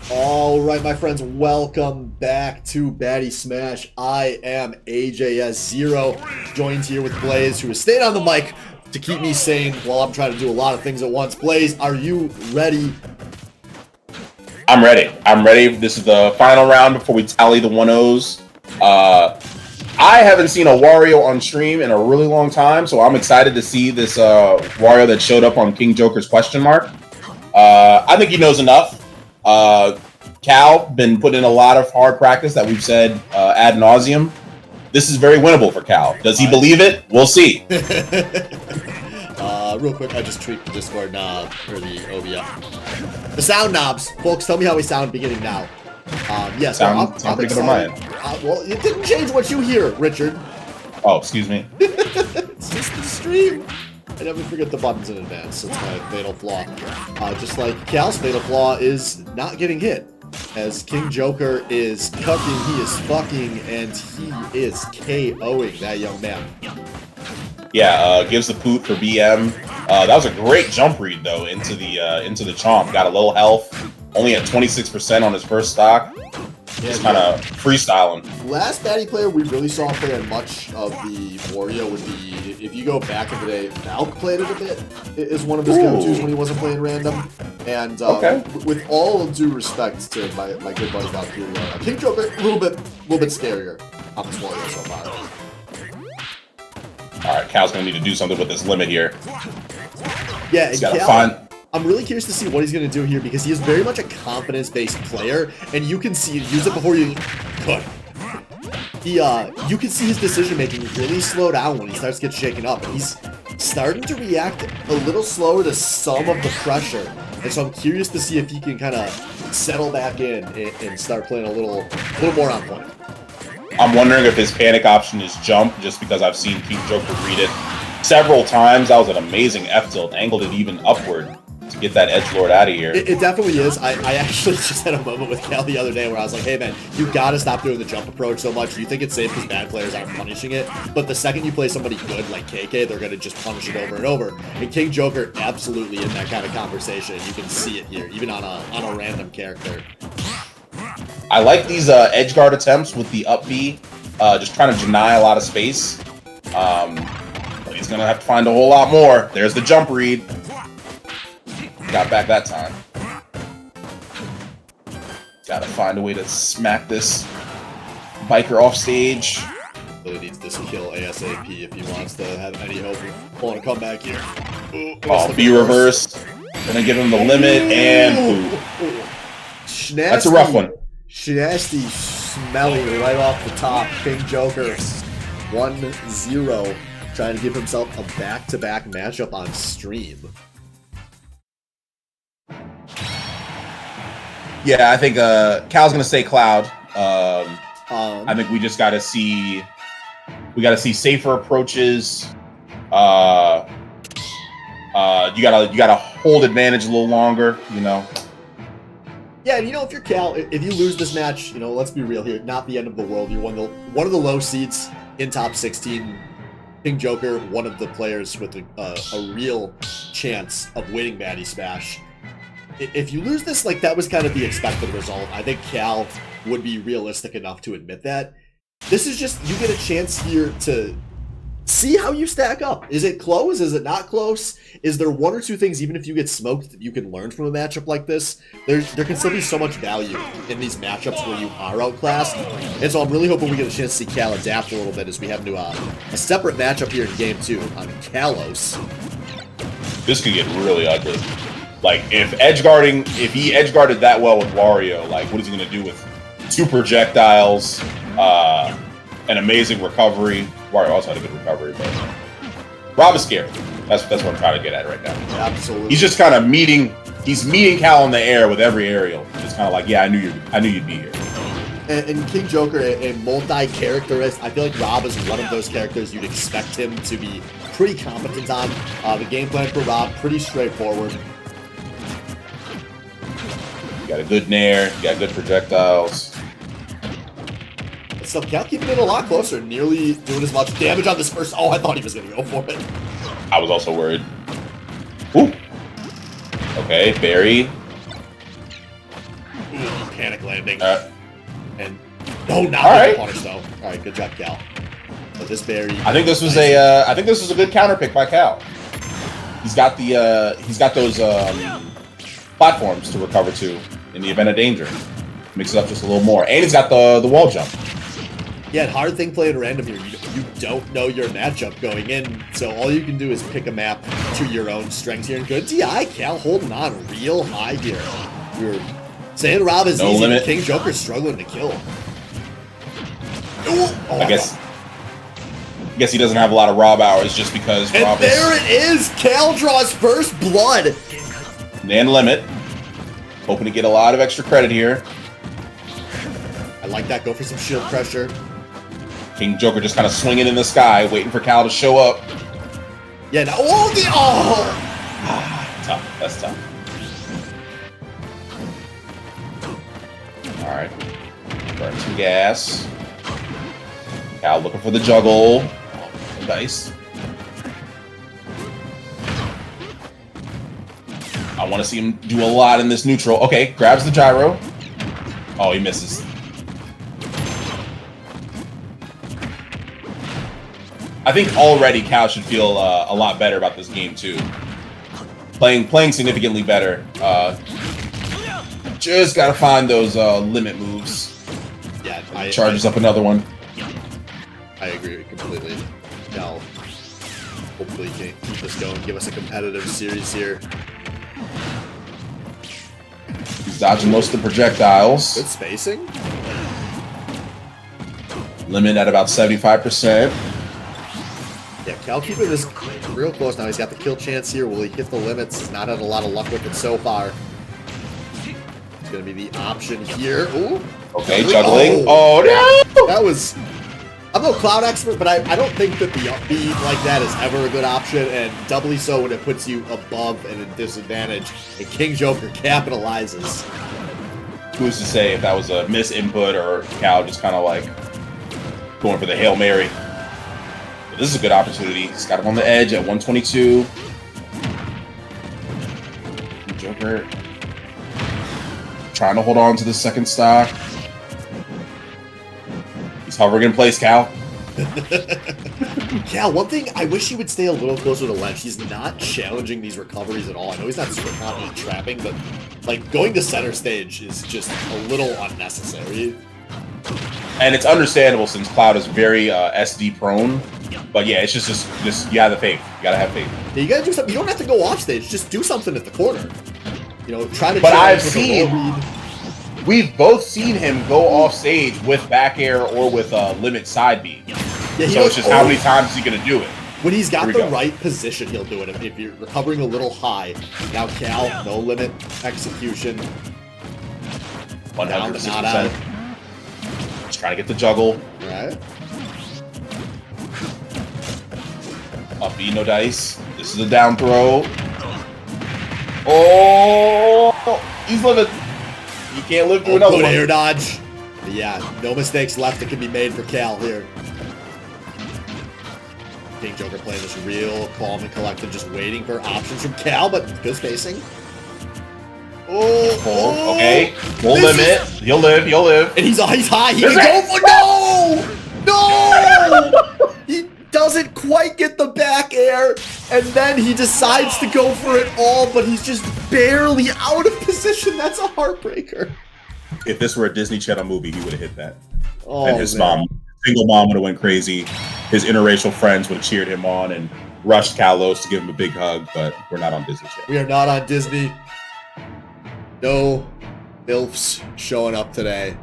All right, my friends, welcome back to Baddy Smash. I am AJS0, joined here with Blaze, who has stayed on the mic to keep me sane while I'm trying to do a lot of things at once. Blaze, are you ready? I'm ready. I'm ready. This is the final round before we tally the 1-0s. I haven't seen a Wario on stream in a really long time, so I'm excited to see this Wario that showed up on King Joker's question mark. I think he knows enough. Cal been putting in a lot of hard practice that we've said ad nauseum. This is very winnable for Cal. Does he believe it? We'll see. Real quick, I just tweaked the Discord knob, or the OBS. The sound knobs. Folks, tell me how we sound beginning now. Yes, Sound pretty good on my end. Well, it didn't change what you hear, Richard. Oh, excuse me. It's just the stream. I never forget the buttons in advance. It's my fatal flaw. Just like Cal's fatal flaw is not getting hit. As King Joker is cooking, he is fucking, and he is KOing that young man. Yeah, gives the poot for BM. That was a great jump read though into the chomp. Got a little health. Only at 26% on his first stock. Just kind of freestyling. Last Baddy player we really saw play on much of the Wario would be, if you go back in the day, Valk played it a bit. It is one of his go-tos when he wasn't playing random. And with all due respect to my good buddy Valk, King Joker a little bit scarier on this Wario so far. All right, Cal's gonna need to do something with this limit here. Yeah, he's gotta find. I'm really curious to see what he's going to do here because he is very much a confidence-based player, and you can see use it before you could. You can see his decision-making really slow down when he starts to get shaken up. He's starting to react a little slower to some of the pressure, and so I'm curious to see if he can kind of settle back in and start playing a little more on point. I'm wondering if his panic option is jump, just because I've seen King Joker read it several times. That was an amazing F tilt, angled it even upward to get that edgelord out of here. It definitely is. I actually just had a moment with Cal the other day where I was like, hey man, you gotta stop doing the jump approach so much. You think it's safe because bad players aren't punishing it, but the second you play somebody good like KK, they're gonna just punish it over and over. And King Joker absolutely in that kind of conversation. You can see it here, even on a random character. I like these edge guard attempts with the up B, just trying to deny a lot of space. But he's gonna have to find a whole lot more. There's the jump read. Got back that time. Gotta find a way to smack this biker off stage. Really needs this kill ASAP if he wants to have any hope of pulling a comeback here. Oh, B reverse. Gonna give him the limit and ooh. That's a rough one. Nasty, smelly right off the top. King Joker 1-0, trying to give himself a back-to-back matchup on stream. Yeah, I think Cal's gonna say Cloud. I think we just gotta see safer approaches. You gotta hold advantage a little longer, you know. Yeah, and if you're Cal, if you lose this match, let's be real here, not the end of the world. You're one of the low seeds in top 16. King Joker, one of the players with a real chance of winning Baddy Smash. If you lose this, that was kind of the expected result. I think Cal would be realistic enough to admit that. This is just, you get a chance here to see how you stack up. Is it close? Is it not close? Is there one or two things, even if you get smoked, that you can learn from a matchup like this? There can still be so much value in these matchups where you are outclassed. And so I'm really hoping we get a chance to see Cal adapt a little bit as we have into a separate matchup here in Game 2 on Kalos. This could get really ugly. If he edge guarded that well with Wario, what is he gonna do with 2 projectiles, an amazing recovery? Wario also had a good recovery, but Rob is scared. That's what I'm trying to get at right now. Absolutely. He's just kind of meeting Cal in the air with every aerial. Just kind of like, yeah, I knew you'd be here. And King Joker, a multi-characterist, I feel like Rob is one of those characters you'd expect him to be pretty competent on. The game plan for Rob, pretty straightforward. You got a good nair, you got good projectiles. So Cal keeping it a lot closer, nearly doing as much damage on this first. Oh, I thought he was going to go for it. I was also worried. Ooh. Okay, Barry. panic landing. And no, not All the right. punish though. All right, good job, Cal. But this berry. I think this was a good counter pick by Cal. He's got those platforms to recover to in the event of danger. Mix it up just a little more, and he's got the wall jump. Yeah, hard thing playing random here. You don't know your matchup going in, so all you can do is pick a map to your own strengths here. And good DI, Cal holding on real high here. You're saying Rob is No easy, limit. but King Joker's struggling to kill. Oh, I guess he doesn't have a lot of Rob hours just because and Rob there it is! Cal draws first blood! and limit. Hoping to get a lot of extra credit here. I like that. Go for some shield pressure. King Joker just kind of swinging in the sky, waiting for Cal to show up. Yeah, now, Tough. That's tough. All right. Burn some gas. Cal looking for the juggle. Oh, dice. I want to see him do a lot in this neutral. Okay, grabs the gyro. Oh, he misses. I think already Cal should feel a lot better about this game too. Playing significantly better. Just gotta find those limit moves. Yeah, Charges up another one. I agree completely. Cal hopefully can keep this going, give us a competitive series here. He's dodging most of the projectiles. Good spacing. Limit at about 75%. Yeah, Cal keeping this real close now. He's got the kill chance here. Will he hit the limits? He's not had a lot of luck with it so far. It's going to be the option here. Ooh. Okay, juggling. Oh, no! That was... I'm no cloud expert, but I don't think that the up B like that is ever a good option, and doubly so when it puts you above and at disadvantage, and King Joker capitalizes. Who's to say if that was a misinput or Cal just kind of like going for the Hail Mary. But this is a good opportunity. He's got him on the edge at 122. Joker trying to hold on to the second stock. He's hovering in place, Cal. Cal, one thing, I wish he would stay a little closer to ledge. He's not challenging these recoveries at all. I know he's not super confident trapping, but like going to center stage is just a little unnecessary. And it's understandable since Cloud is very SD prone. But yeah, it's just you have the faith. You gotta have faith. Yeah, you gotta do something. You don't have to go off stage. Just do something at the corner. You know, try to. But I've with seen. a low read. We've both seen him go off stage with back air or with a limit side B. Yeah, so it's just how many times is he going to do it? When he's got the right position, he'll do it. If you're recovering a little high. Now Cal, no limit execution. 100%. Just trying to get the juggle. All right. Up B, no dice. This is a down throw. Oh, he's living. You can't live through another good one. air dodge. But yeah, no mistakes left that can be made for Cal here. King Joker playing this real calm and collected, just waiting for options from Cal, but good spacing. Oh, okay. Full limit. He'll live. And he's high. He can go for no! He doesn't quite get the back air, and then he decides to go for it all, but he's just barely out of position. That's a heartbreaker. If this were a Disney Channel movie, he would have hit that. Oh, and his man. single mom would have went crazy. His interracial friends would have cheered him on and rushed Kalos to give him a big hug, but we're not on Disney Channel. We are not on Disney. No MILFs showing up today.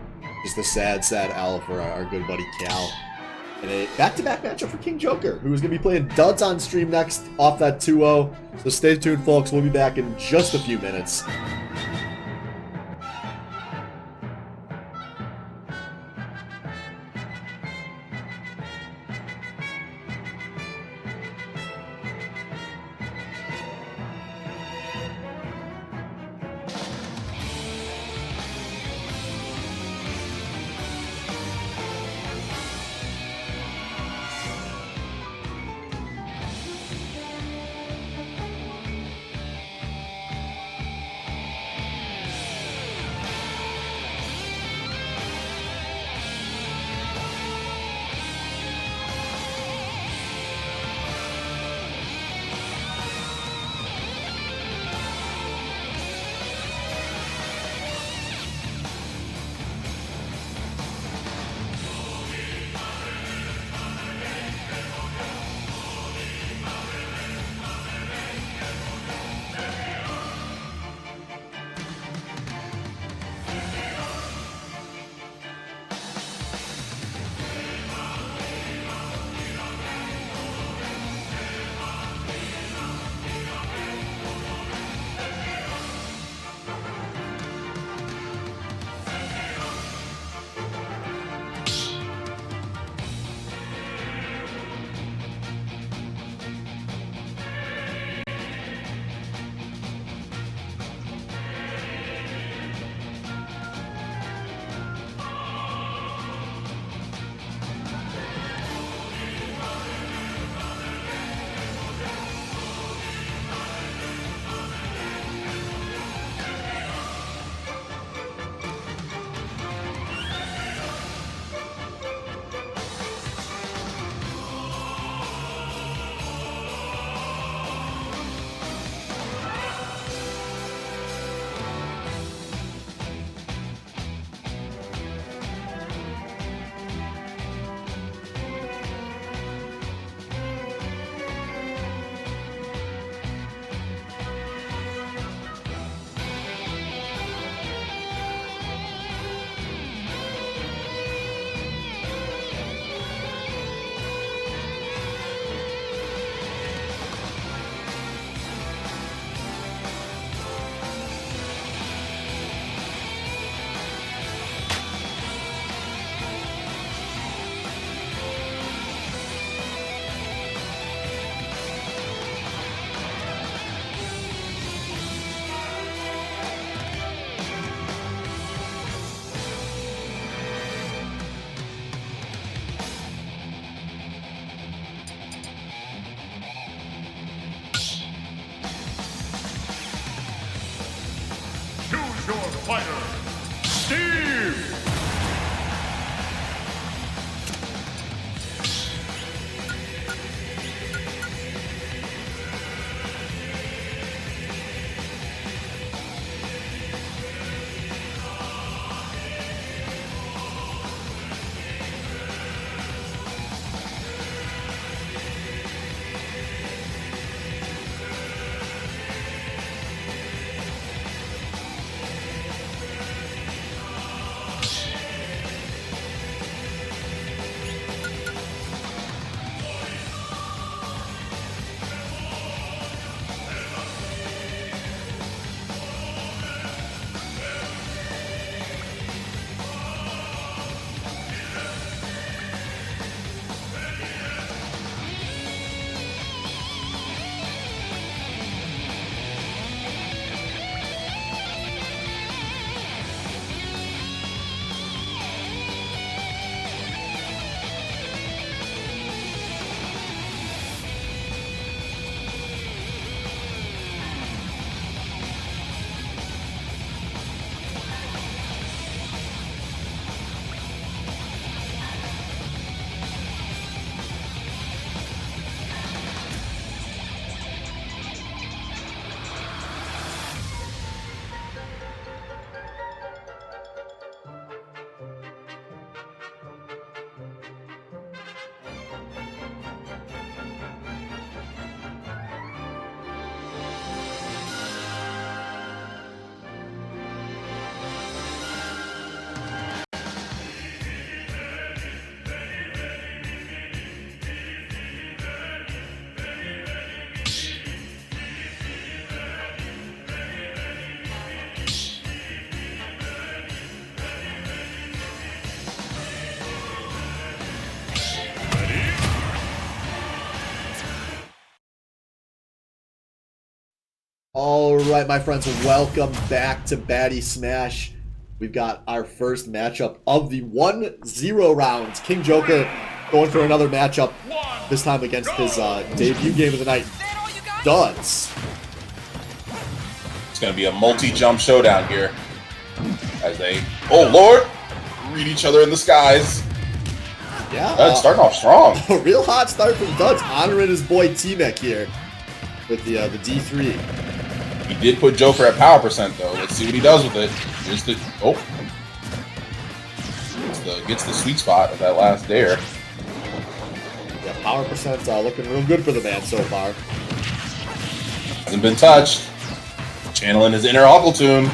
Just a sad, sad L for our good buddy Cal. And a back-to-back matchup for King Joker, who is going to be playing Duds on stream next off that 2-0. So stay tuned, folks. We'll be back in just a few minutes. your fighter, Steve! All right, my friends, welcome back to Baddy Smash. We've got our first matchup of the 1-0 rounds. King Joker going for another matchup, this time against his debut game of the night, Duds. It's going to be a multi-jump showdown here. As they, oh lord, read each other in the skies. Yeah. Starting off strong. A real hot start from Duds, honoring his boy T-Mech here with the D3. He did put Joker at power percent though. Let's see what he does with it. Here's the gets the sweet spot of that last dare. Yeah, power percent looking real good for the man so far. Hasn't been touched. Channeling his inner Uncle Tune.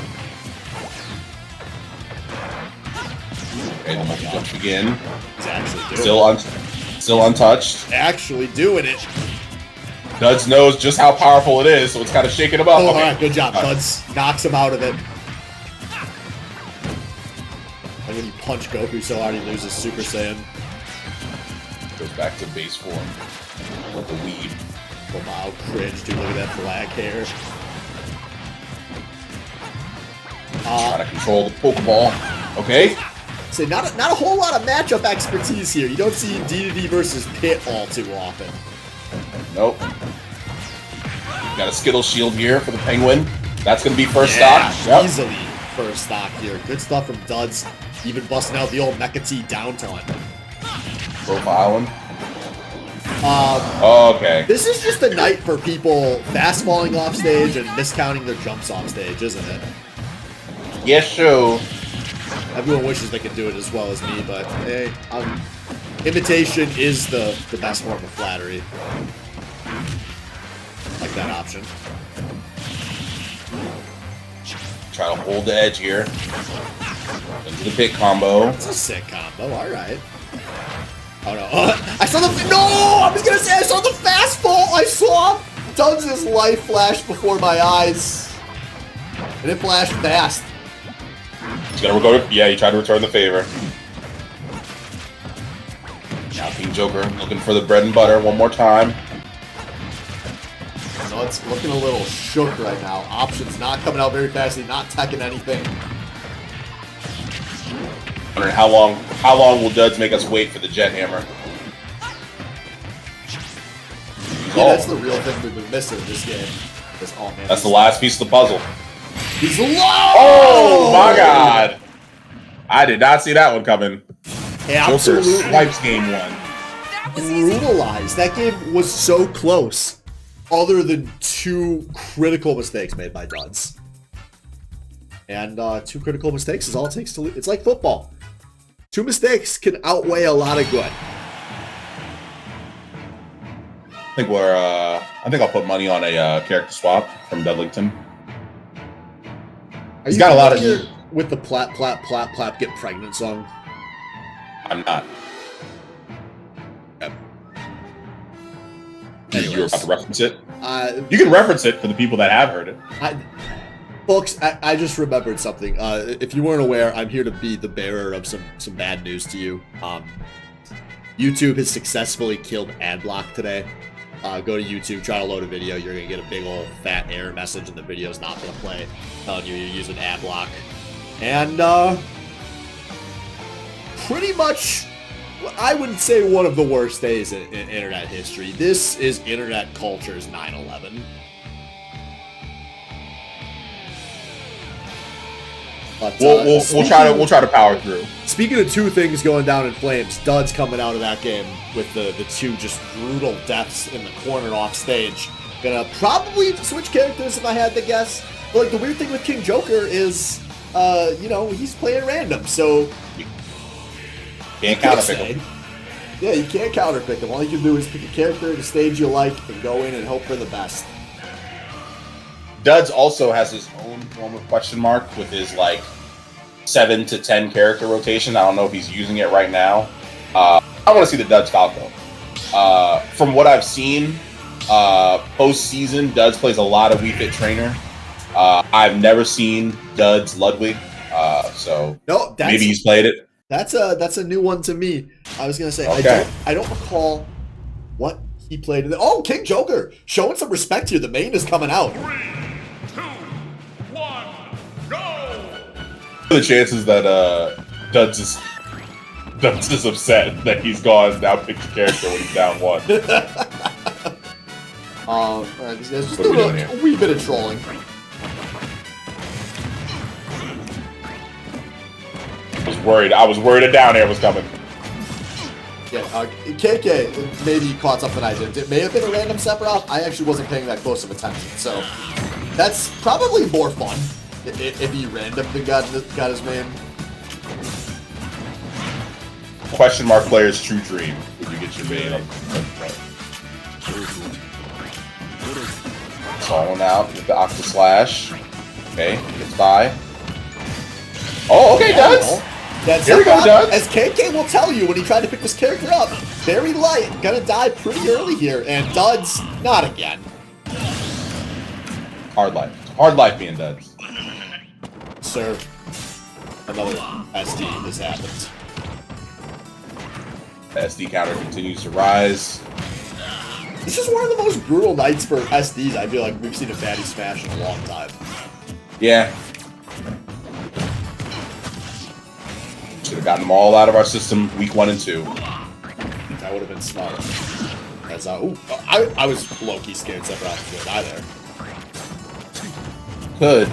Okay, the multi jump again. He's actually doing it. Still untouched. Actually doing it. Duds knows just how powerful it is, so it's kind of shaking him up. Oh, okay. alright, good job. Duds knocks him out of it. And when you punch Goku so hard, he loses Super Saiyan. Goes back to base form. With the weed. Oh, wow, cringe, dude. Look at that black hair. Trying to control the Pokeball. Okay. So not a whole lot of matchup expertise here. You don't see D2D versus Pit all too often. Nope. Got a Skittle Shield here for the Penguin. That's going to be first stock. Yep. Easily first stock here. Good stuff from Duds. Even busting out the old Mecha T down ton. Profiling. Okay. This is just a night for people fast falling off stage and miscounting their jumps off stage, isn't it? Yes, sure. Everyone wishes they could do it as well as me, but hey, imitation is the best form of flattery. Like that option. Try to hold the edge here. Into the pit combo. It's a sick combo, alright. Oh no. I saw the. No! I was gonna say I saw the fastball! I saw Duds' life flash before my eyes. And it flashed fast. He's gonna go to. Yeah, he tried to return the favor. Now King Joker looking for the bread and butter one more time. No, it's looking a little shook right now. Options not coming out very fastly, not teching anything. Wondering how long will Duds make us wait for the Jet Hammer? Yeah, that's the real thing we've been missing in this game. Oh, man, that's the last piece of the puzzle. He's low! Oh my god! I did not see that one coming. Absolutely. Joker swipes game 1. Brutalized. That game was so close, other than 2 critical mistakes made by Duds. And 2 critical mistakes is all it takes to lose. It's like football. 2 mistakes can outweigh a lot of good. I think I'll put money on a character swap from Dudlington. He's got a lot of with the plap plap plap plap get pregnant song. I'm not. Yep. You were about to reference it? You You can reference it for the people that have heard it. Folks, I just remembered something. If you weren't aware, I'm here to be the bearer of some bad news to you. YouTube has successfully killed Adblock today. Go to YouTube, try to load a video. You're going to get a big old fat error message and the video's not going to play, telling you you're using Adblock. And pretty much, I would say one of the worst days in internet history. This is internet culture's 9/11. But, We'll try to power through. Speaking of 2 things going down in flames, Duds coming out of that game with the 2 just brutal deaths in the corner off stage. Gonna probably switch characters if I had to guess. But like the weird thing with King Joker is, he's playing random, so you Can't counterpick him. Yeah, you can't counterpick him. All you can do is pick a character at a stage you like and go in and hope for the best. Duds also has his own form of question mark with his 7 to 10 character rotation. I don't know if he's using it right now. I want to see the Duds Falco. From what I've seen, post-season, Duds plays a lot of Wii Fit Trainer. I've never seen Duds Ludwig, so no, maybe he's played it. That's a new one to me. I was gonna say Okay. I don't recall what he played in. Oh, King Joker showing some respect here. The main is coming out. 3, 2, 1, go! What are the chances that Duds is upset that he's gone now picked the character when he's down 1? Just What are we doing doing a wee bit of trolling. I was worried a down air was coming. Yeah, KK, maybe you caught something I did. It may have been a random Sephiroth. I actually wasn't paying that close of attention, so that's probably more fun if he randomly got his main. Question mark player's true dream when you get your main up front. Falling out with the Octa Slash. Okay, gets by. Oh, okay, Duds! That's Here we go, Duds! As KK will tell you when he tried to pick this character up, very light, gonna die pretty early here, and Duds, not again. Hard life. Hard life being Duds. Sir, another SD has happened. The SD counter continues to rise. This is one of the most brutal nights for SDs I feel like we've seen a Baddy Smash in a long time. Yeah. Should have gotten them all out of our system week 1 and 2. That would have been smart. As I was low-key scared Sephiroth would die there. Good.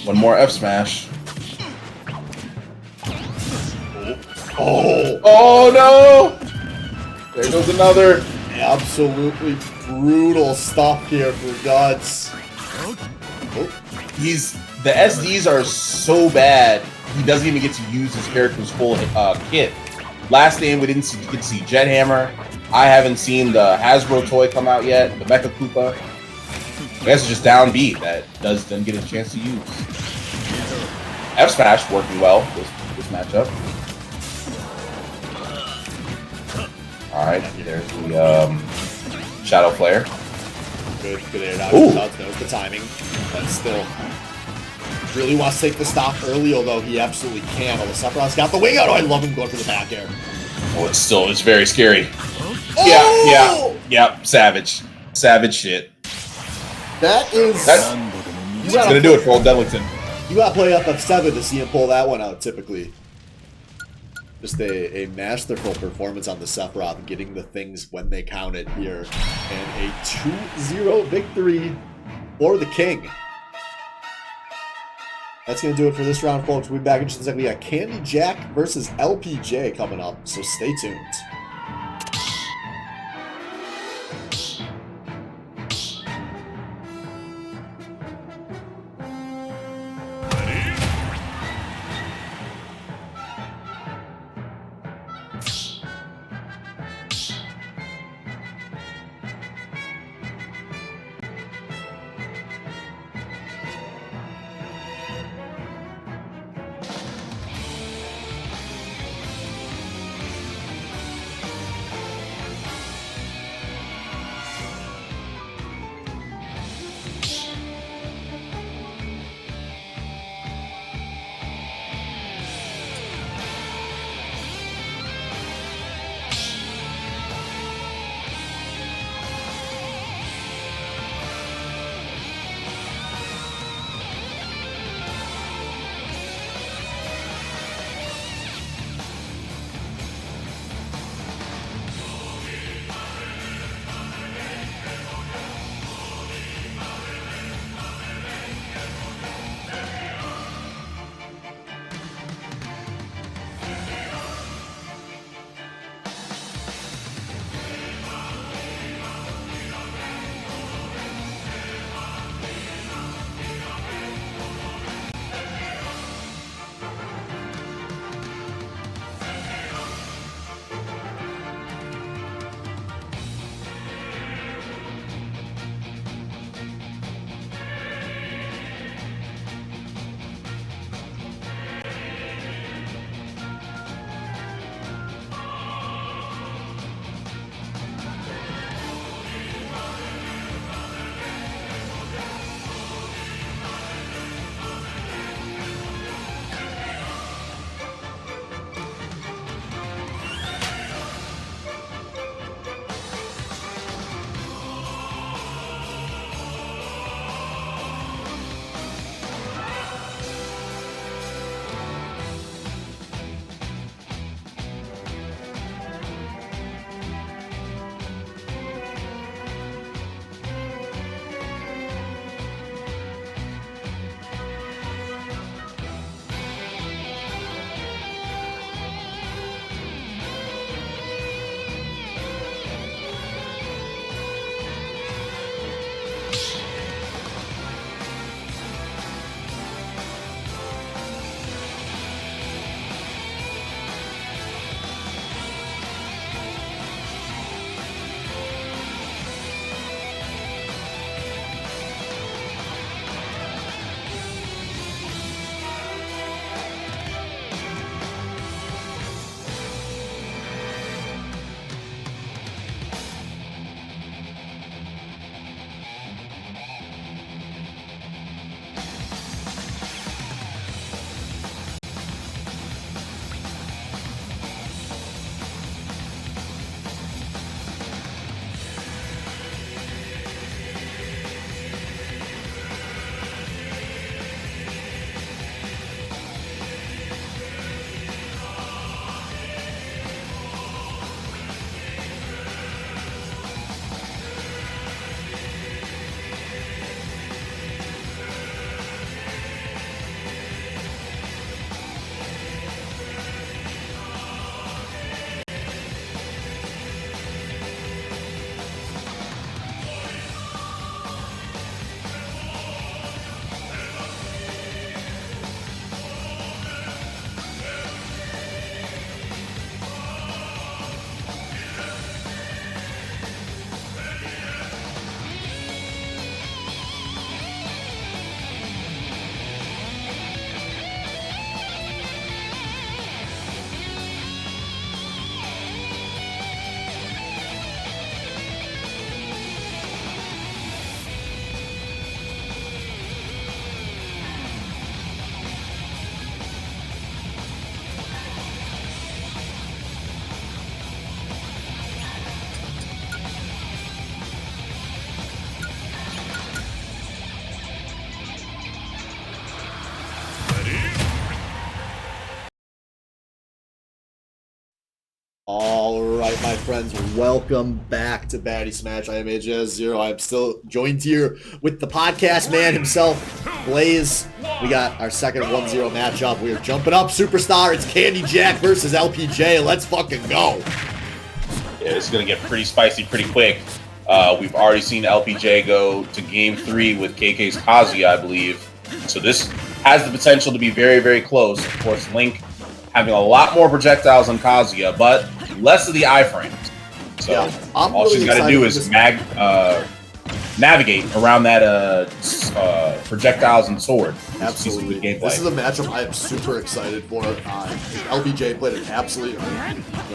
One more F smash. Oh! Oh no! There goes another. Absolutely brutal stuff here for Duds. Oh. The SDs are so bad, he doesn't even get to use his character's full kit. Last game, we didn't get to see Jet Hammer. I haven't seen the Hasbro toy come out yet, the Mecha Koopa. I guess it's just downbeat that doesn't get a chance to use. F Smash working well this matchup. Alright, there's the Shadow Flare. Good air dodge. Ooh. Duds knows the timing, but still really wants to take the stock early, although he absolutely can. Oh, the Sephiroth's got the wing out. Oh, I love him going for the back air. Oh, it's very scary. Oh! Yeah, savage shit. That is... That's gonna do it for old Dudlington. You gotta play FF7 to see him pull that one out, typically. Just a masterful performance on the Sephiroth, getting the things when they counted here. And a 2-0 victory for the King. That's going to do it for this round, folks. We'll be back in just a second. We got Candy Jack versus LPJ coming up, so stay tuned. All right, right, my friends, welcome back to Baddy Smash. I am AJ0. I'm still joined here with the podcast man himself, Blaze. We got our second 1-0 matchup. We are jumping up, superstar. It's Candy Jack versus LPJ. Let's fucking go. Yeah, it's going to get pretty spicy pretty quick. We've already seen LPJ go to game 3 with KK's Kazuya, I believe. So this has the potential to be very, very close. Of course, Link having a lot more projectiles on Kazuya, but less of the iframes. So Yeah, all really she's got to do is navigate around that projectiles and sword. Absolutely. This is a matchup I am super excited for. LPJ played an absolutely,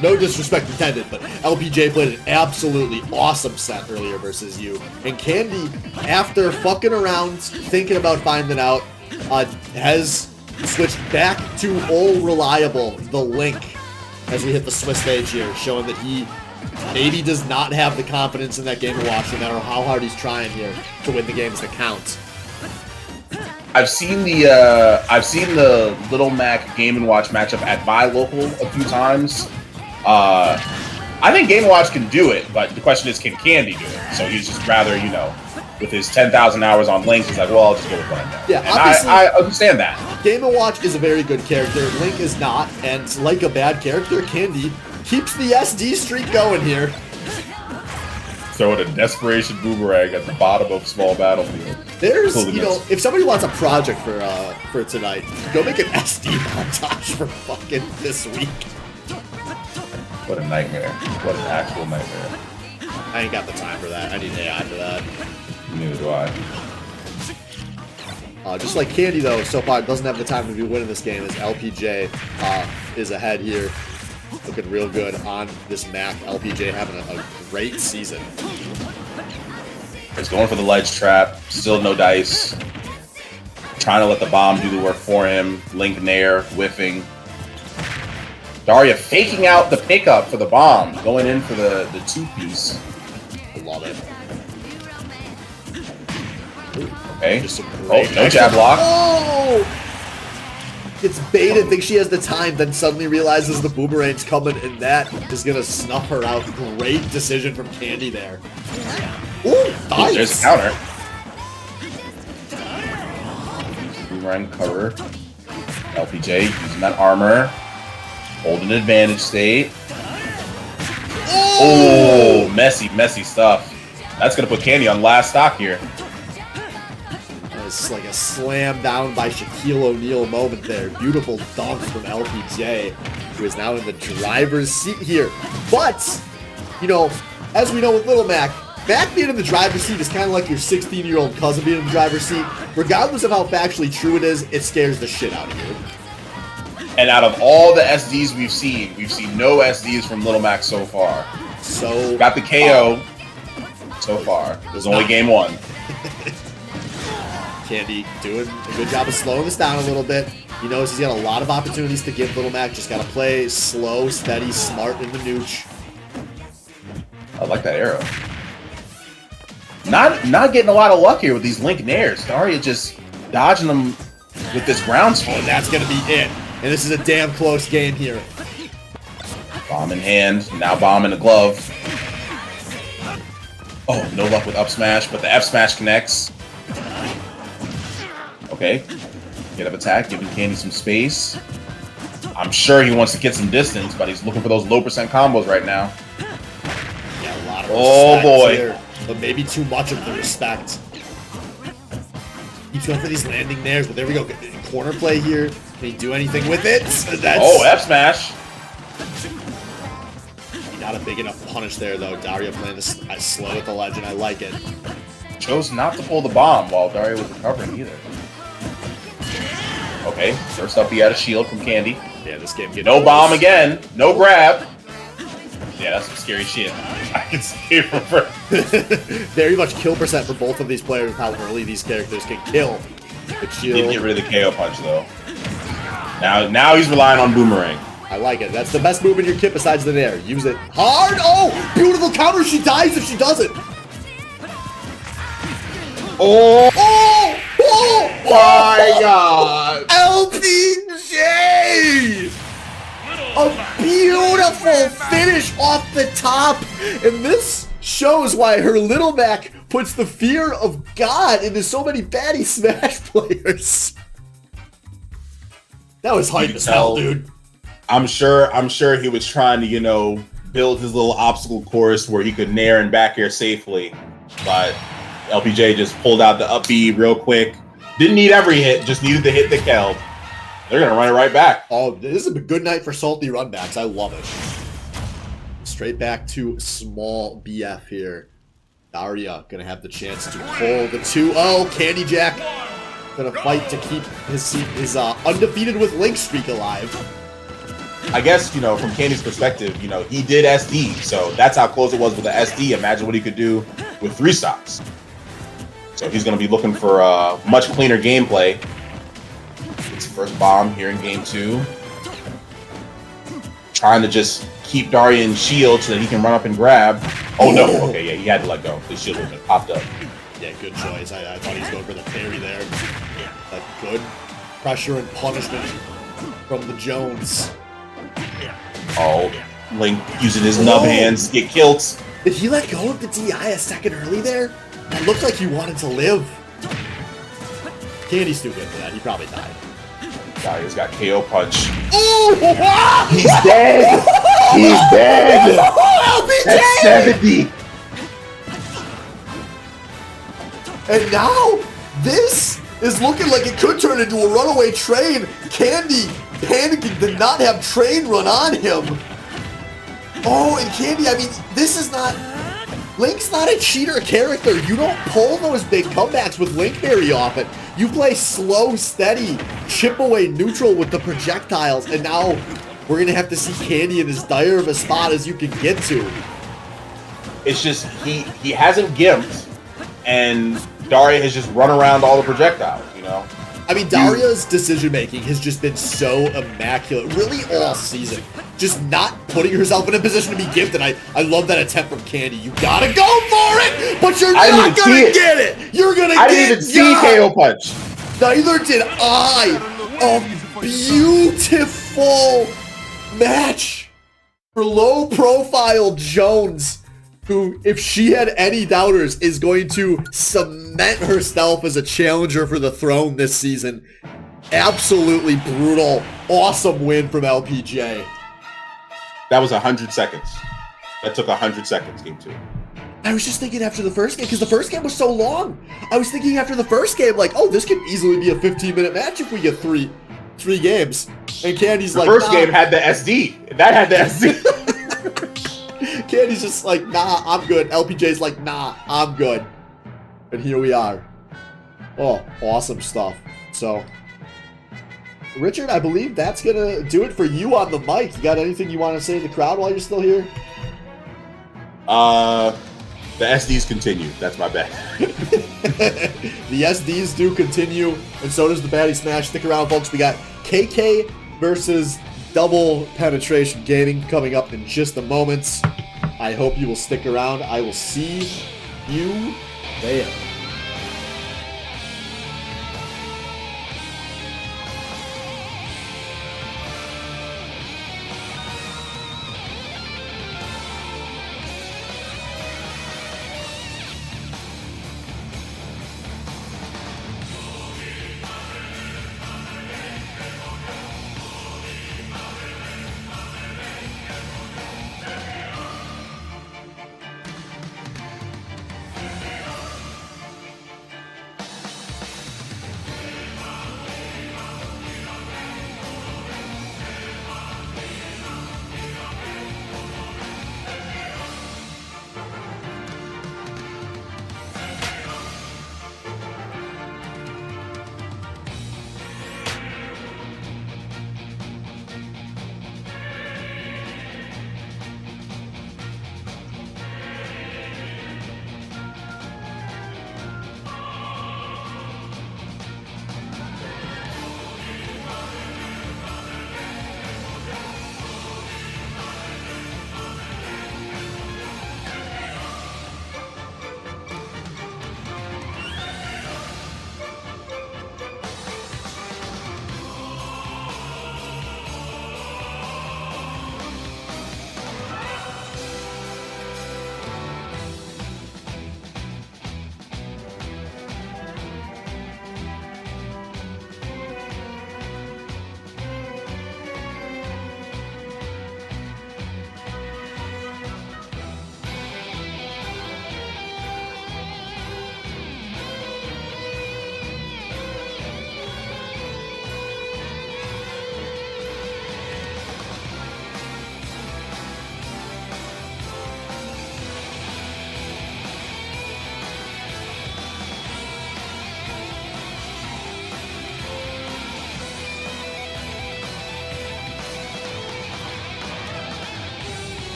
no disrespect intended, but LPJ played an absolutely awesome set earlier versus you. And Candy, after fucking around, thinking about finding out, has switched back to all reliable, the Link, as we hit the Swiss stage here, showing that he maybe does not have the confidence in that Game & Watch, no matter how hard he's trying here to win the games that count. I've seen the Little Mac Game & Watch matchup at Buy Local a few times. I think Game & Watch can do it, but the question is, can Candy do it? So he's just rather, with his 10,000 hours on Link, he's like, well, I'll just go with what I know. Yeah, and I understand that. Game & Watch is a very good character. Link is not, and like a bad character, Candy keeps the SD streak going here. Throwing a desperation boomerang at the bottom of small battlefield. There's, if somebody wants a project for tonight, go make an SD montage for fucking this week. What a nightmare. What an actual nightmare. I ain't got the time for that. I need AI for that. Neither do I. Just like Candy, though, so far doesn't have the time to be winning this game, as LPJ is ahead here. Looking real good on this Mac. LPJ having a great season. He's going for the ledge trap. Still no dice. Trying to let the bomb do the work for him. Link Nair, whiffing. Daria faking out the pickup for the bomb. Going in for the two-piece. I love it. Okay. Oh, no jab block. Oh! Gets baited, thinks she has the time, then suddenly realizes the boomerang's coming, and that is going to snuff her out. Great decision from Candy there. Ooh, nice. There's a counter. Boomerang cover. LPJ using that armor. Holding advantage state. Oh, messy stuff. That's going to put Candy on last stock here. It's like a slam down by Shaquille O'Neal moment there. Beautiful dunk from LPJ, who is now in the driver's seat here. But, as we know with Little Mac, Mac being in the driver's seat is kind of like your 16-year-old cousin being in the driver's seat. Regardless of how factually true it is, it scares the shit out of you. And out of all the SDs we've seen no SDs from Little Mac so far. So got the KO so far. There's only game 1. Candy doing a good job of slowing this down a little bit. He knows he's got a lot of opportunities to give Little Mac. Just got to play slow, steady, smart in the nooch. I like that arrow. Not getting a lot of luck here with these Link Nairs. Daria just dodging them with this ground speed. And that's going to be it. And this is a damn close game here. Bomb in hand. Now bomb in the glove. Oh, no luck with up smash, but the F smash connects. Okay. Get up attack, giving Candy some space. I'm sure he wants to get some distance, but he's looking for those low percent combos right now. Yeah, a lot of respect boy. here, but maybe too much of the respect. He's going for these landing nairs, but there we go. Corner play here. Can he do anything with it? F smash. Not a big enough punish there, though. Daria playing this slow at the legend. I like it. Chose not to pull the bomb while Daria was recovering either. Okay, first up he had a shield from Candy. Yeah, this game getting no bomb again. No grab. Yeah, that's some scary shit. I can see it from very much kill percent for both of these players with how early these characters can kill. The shield. Didn't get rid of the KO punch though. Now he's relying on boomerang. I like it. That's the best move in your kit besides the nair. Use it hard. Oh, beautiful counter. She dies if she doesn't. Oh! Oh! Oh! My God! LPJ! A beer beautiful finish off the top. And this shows why her little Mac puts the fear of God into so many Baddy Smash players. That was hype as hell, dude. I'm sure he was trying to, you know, build his little obstacle course where he could nair and back air safely. But LPJ just pulled out the up B real quick. Didn't need every hit, just needed to hit the Kelp. They're going to run it right back. Oh, this is a good night for salty runbacks. I love it. Straight back to small BF here. Daria going to have the chance to pull the 2-0. Candy Jack going to fight to keep his undefeated with Link streak alive. I guess, you know, from Candy's perspective, you know, he did SD, so that's how close it was with the SD. Imagine what he could do with 3 stocks. So he's going to be looking for much cleaner gameplay. It's first bomb here in game 2. Trying to just keep Daria in shield so that he can run up and grab. Oh no, okay, yeah, he had to let go. His shield would have been popped up. Yeah, good choice. I thought he was going for the parry there. But good pressure and punishment from the Jones. Oh, Link using his nub hands to get killed. Did he let go of the DI a second early there? It looked like he wanted to live. Candy's too good for that. He probably died. Daria's got KO punch. Oh! He's dead! He's dead! That's 70! And now, this is looking like it could turn into a runaway train. Candy panicking to not have train run on him. Oh, and Candy, I mean, this is not... Link's not a cheater character. You don't pull those big comebacks with Link very often. You play slow, steady, chip away neutral with the projectiles, and now we're going to have to see Candy in as dire of a spot as you can get to. It's just, he hasn't gimped, and Daria has just run around all the projectiles, you know? I mean, Daria's decision-making has just been so immaculate, really all season. Just not putting herself in a position to be gifted. I love that attempt from Candy. You gotta go for it, but you're not gonna get it. You're gonna get I didn't even see KO punch. Neither did I. A beautiful match for low-profile Jones, who, if she had any doubters, is going to cement herself as a challenger for the throne this season. Absolutely brutal. Awesome win from LPJ. That was 100 seconds. That took 100 seconds, game 2. I was just thinking after the first game, because the first game was so long. I was thinking after the first game, like, oh, this could easily be a 15-minute match if we get three games. And Candy's like, the first game had the SD. That had the SD. Candy's just like, nah, I'm good. LPJ's like, nah, I'm good. And here we are. Oh, awesome stuff. So, Richard, I believe that's going to do it for you on the mic. You got anything you want to say to the crowd while you're still here? The SDs continue. That's my bet. The SDs do continue, and so does the Baddy Smash. Stick around, folks. We got KK versus Double Penetration Gaming coming up in just a moment. I hope you will stick around. I will see you there.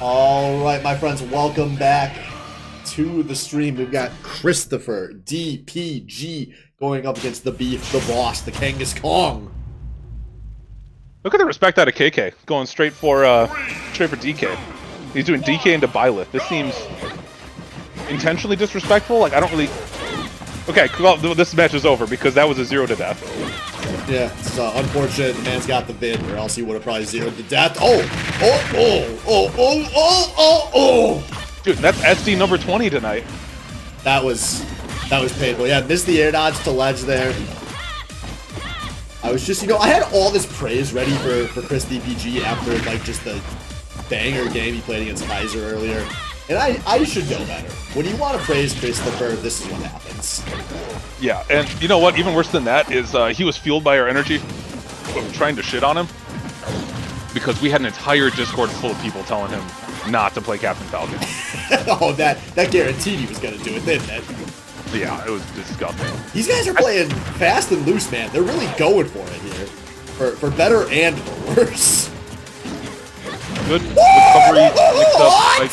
All right, my friends, welcome back to the stream. We've got Christopher DPG going up against the Beef, the Boss, the Kangas Kong. Look at the respect out of KK, going straight for DK. He's doing DK into Byleth. This seems intentionally disrespectful. Like, I don't really... Okay, well, this match is over because that was a 0 to death. Yeah, it's unfortunate the man's got the vid, or else he would have probably 0'd to death. Oh! Dude, that's SD number 20 tonight. That was painful. Yeah, missed the air dodge to ledge there. I was just, I had all this praise ready for Chris DPG after, like, just the banger game he played against Kaiser earlier. And I should know better. When you want to praise Christopher, this is what happens. Yeah, and you know what? Even worse than that is he was fueled by our energy of trying to shit on him because we had an entire Discord full of people telling him not to play Captain Falcon. Oh, that guaranteed he was going to do it, didn't it? Yeah, it was disgusting. These guys are playing fast and loose, man. They're really going for it here. For better and for worse. Good recovery. Mixed up, like,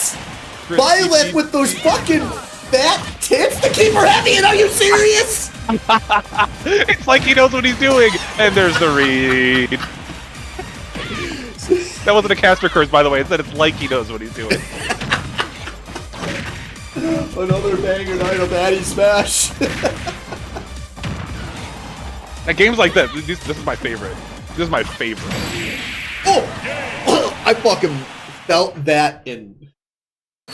Violet with those fucking fat tits to keep her heavy, and are you serious? It's like he knows what he's doing, and there's the read. That wasn't a caster curse, by the way. It said it's like he knows what he's doing. Another banger night of Baddy Smash. And games like that, this is my favorite. This is my favorite. Oh! I fucking felt that in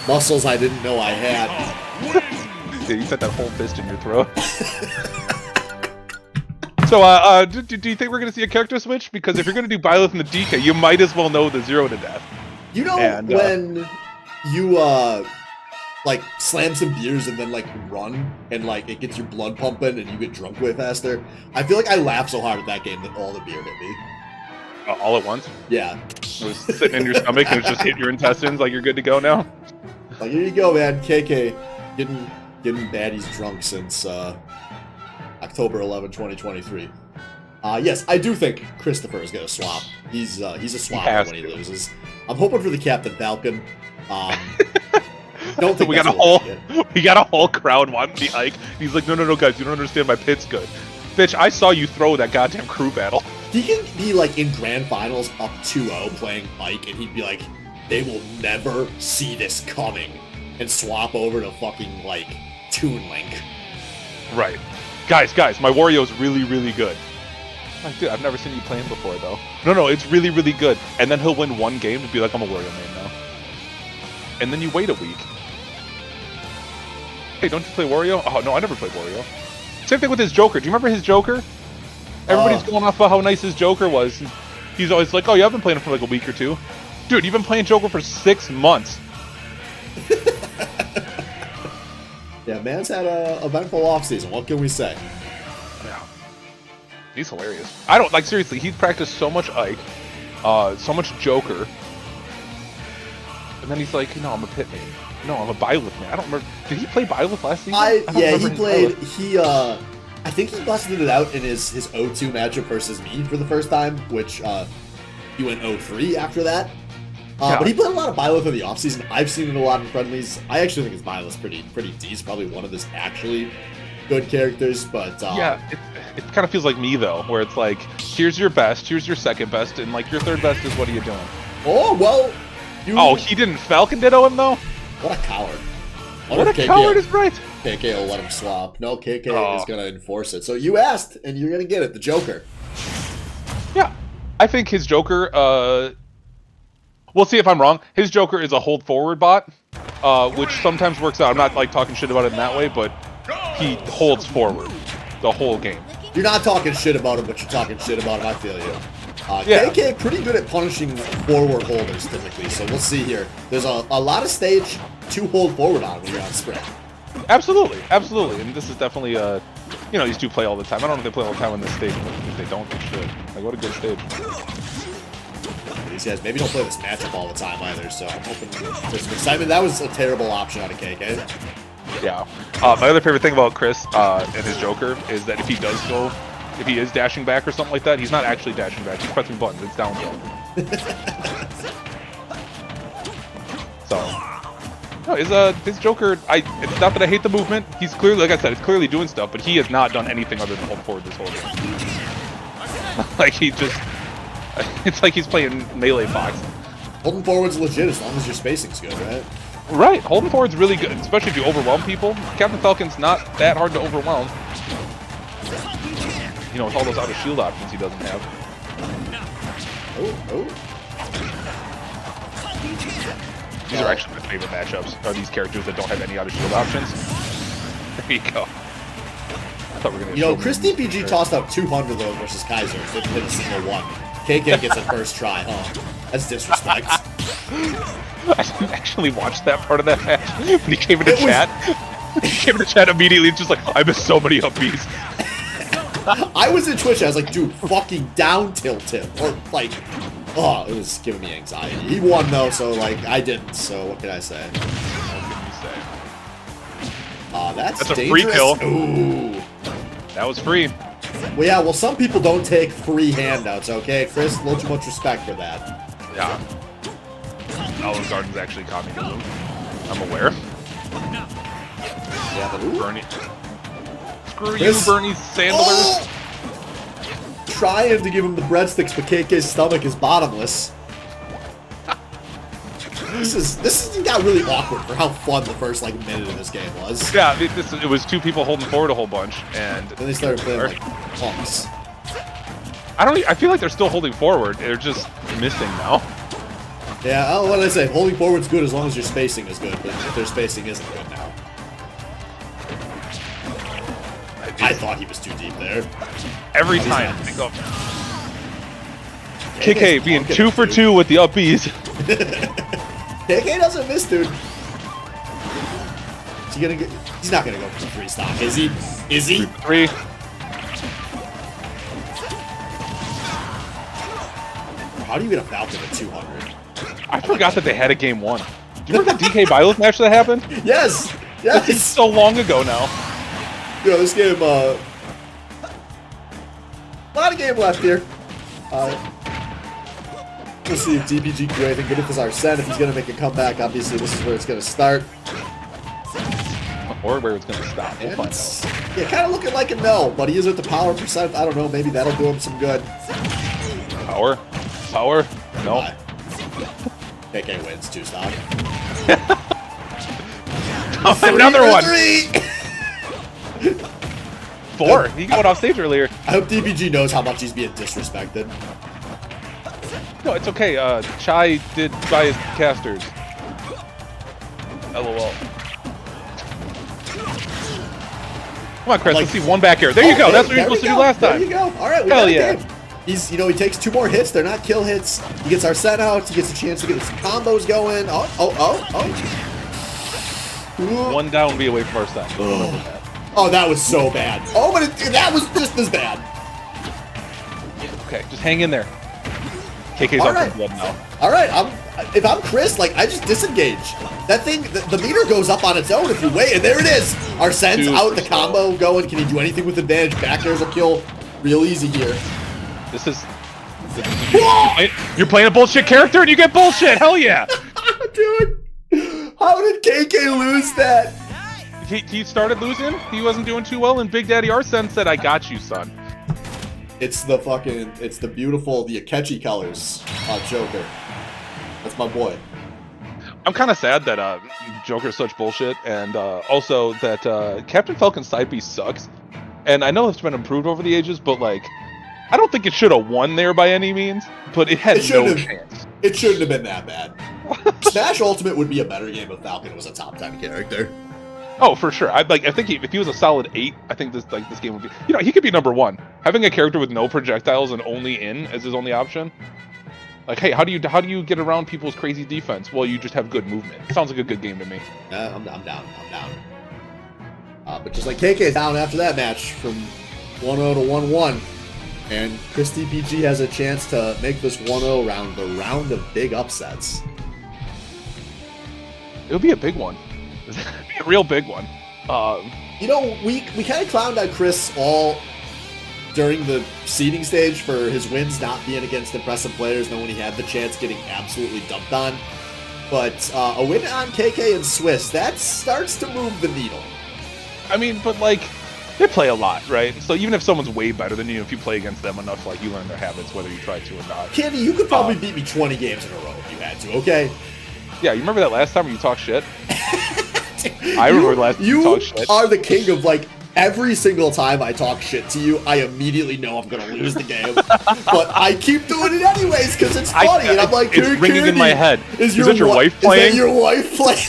muscles I didn't know I had. Yeah, you set that whole fist in your throat. So, do you think we're going to see a character switch? Because if you're going to do Byleth and the DK, you might as well know the 0 to death. You know, and, when you, like, slam some beers and then, like, run, and, like, it gets your blood pumping and you get drunk way faster? I feel like I laughed so hard at that game that all the beer hit me. All at once? Yeah. It was sitting in your stomach and it just hit your intestines like you're good to go now? Like, here you go, man. KK getting baddies drunk since October 11, 2023. Yes, I do think Christopher is gonna swap. He's a swapper when he loses. I'm hoping for the Captain Falcon. Don't think we got a whole crowd wanting the Ike. He's like, no, guys, you don't understand. My pit's good. Bitch, I saw you throw that goddamn crew battle. He can be like in grand finals up 2-0 playing Ike, and he'd be like, they will never see this coming, and swap over to fucking, like, Toon Link. Right. Guys, my Wario's really, really good. Like, dude, I've never seen you play him before, though. No, it's really, really good. And then he'll win one game and be like, I'm a Wario main now. And then you wait a week. Hey, don't you play Wario? Oh, no, I never played Wario. Same thing with his Joker. Do you remember his Joker? Everybody's going off about how nice his Joker was. He's always like, oh, you haven't played him for like a week or two. Dude, you've been playing Joker for 6 months. Yeah, man's had a eventful offseason. What can we say? Yeah. He's hilarious. I don't, like, seriously, he's practiced so much Ike, so much Joker. And then he's like, no, I'm a pit main. No, I'm a Byleth man. I don't remember. Did he play Byleth last season? Yeah, he played. I think he busted it out in his 0-2 matchup versus me for the first time, which he went 0-3 after that. Yeah. But he played a lot of Byleth in the offseason. I've seen it a lot in friendlies. I actually think his Byleth's pretty decent. Probably one of his actually good characters, but yeah, it kind of feels like me though, where it's like, here's your best, here's your second best, and like your third best is what are you doing? Oh well. He didn't Falcon Ditto him though. What a coward! What a coward is right. KK will let him swap. No, KK is gonna enforce it. So you asked, and you're gonna get it. The Joker. Yeah, I think his Joker. We'll see if I'm wrong. His Joker is a hold forward bot, which sometimes works out. I'm not like talking shit about it in that way, but he holds forward the whole game. You're not talking shit about him, but you're talking shit about him. I feel you. Yeah. KK pretty good at punishing forward holders typically, so we'll see here. There's a lot of stage to hold forward on when you're on spread. Absolutely, and this is definitely these two play all the time. I don't know if they play all the time on this stage, but if they don't, they should. Like, what a good stage. These guys maybe don't play this matchup all the time either, so I'm hoping there's some excitement. That was a terrible option out of KK. Yeah. My other favorite thing about Chris and his Joker is that if he is dashing back or something like that, he's not actually dashing back. He's pressing buttons. It's down low. No, his Joker. It's not that I hate the movement. He's clearly, like I said, it's clearly doing stuff, but he has not done anything other than hold forward this whole game. Like he just, it's like he's playing melee fox. Holding forward's legit as long as your spacing's good, right? Right, holding forward's really good, especially if you overwhelm people. Captain Falcon's not that hard to overwhelm. You know, with all those out of shield options he doesn't have. Oh. These are actually my favorite matchups, are these characters that don't have any out of shield options. There you go. I thought we were gonna. You know, Chris DPG tossed out 200 though versus Kaiser. Didn't hit a single one. KK gets it first try. Oh, that's disrespect. I didn't actually watch that part of that match. When he came into chat, he came into chat immediately, just like, I missed so many upbeats. I was in Twitch, I was like, dude, fucking down tilt him. Or, like, oh, it was giving me anxiety. He won, though, so, like, I didn't, so what can I say? That's a dangerous. free kill. Ooh. That was free. Well, yeah, well, some people don't take free handouts, okay? Chris, a little too much respect for that. Yeah. Olive Garden's actually communism. I'm aware. Yeah, but ooh. Bernie. Screw Chris. you, Bernie Sandler. Oh! Trying to give him the breadsticks, but KK's stomach is bottomless. This got really awkward for how fun the first like minute of this game was. Yeah, it was two people holding forward a whole bunch, and Then they started playing like punks. I feel like they're still holding forward. They're just missing now. Yeah, what did I say? Holding forward's good as long as your spacing is good, but if their spacing isn't good now. I thought he was too deep there. Every time. KK being 2 for 2 with the up Bs. KK doesn't miss, dude. Is he gonna get? He's not gonna go for the 3 stock, is he? Is he? 3. How do you get a Falcon at 200? I forgot that they had a game 1. Do you remember that DK Byleth match that happened? Yes! It's Yes! so long ago now. You know, this game, a lot of game left here. We'll see if DPG can do anything good with his Arsene. If he's going to make a comeback, obviously this is where it's going to start. Or where it's going to stop. We'll And find it's, out. yeah, kind of looking like a no, but he is with the power percent. I don't know, maybe that'll do him some good. Power? Power? No. Bye. KK wins 2 stock. Another one! 3! 4. He got off stage earlier. I hope DPG knows how much he's being disrespected. No, it's okay. Chai did buy his casters. LOL. Come on, Chris. Like- Let's see one back air. There you go. That's what you're supposed to do last There time. you go. All right, we Hell got a yeah. game. He's, you know, he takes 2 more hits. They're not kill hits. He gets Arsene out. He gets a chance to get his combos going. Ooh. One down, be away from our side. Oh, that was so bad. Oh, but that was just as bad. Okay, just hang in there. KK's All up right. in blood now. All right, if I'm Chris, like, I just disengage. That thing, the meter goes up on its own if you wait, and there it is. Arsene's 2 out, for the combo going. Can he do anything with advantage? Back there's a kill real easy here. This is... You're playing a bullshit character and you get bullshit! Hell yeah! Dude, how did KK lose that? He started losing, he wasn't doing too well, and Big Daddy Arsene said, I got you, son. It's the beautiful, the Akechi colors Joker. That's my boy. I'm kind of sad that Joker's such bullshit, and also that Captain Falcon's side piece sucks. And I know it's been improved over the ages, but like, I don't think it should have won there by any means, but it had no chance. It shouldn't have been that bad. Smash Ultimate would be a better game if Falcon was a top 10 character. Oh, for sure. I think if he was a solid 8, I think this game would be. You know, he could be number 1. Having a character with no projectiles and only in as his only option. Like, hey, how do you get around people's crazy defense? Well, you just have good movement. Sounds like a good game to me. I'm down. But just like KK is down after that match from 1-0 to 1-1. And Chris DPG has a chance to make this 1-0 round the round of big upsets. It would be a big one. It'd be a real big one. You know, we kind of clowned on Chris all during the seeding stage for his wins not being against impressive players, then when he had the chance getting absolutely dumped on. But a win on KK and Swiss, that starts to move the needle. I mean, but like, they play a lot, right? So even if someone's way better than you, if you play against them enough, like, you learn their habits, whether you try to or not. Candy, you could probably beat me 20 games in a row if you had to, okay? Yeah, you remember that last time when you talked shit? I remember last time you talked shit. You are the king of, like, every single time I talk shit to you, I immediately know I'm gonna lose the game. But I keep doing it anyways because it's funny, and I'm like, it's ringing Candy, in my head. Is that your wife playing? Is that your wife playing?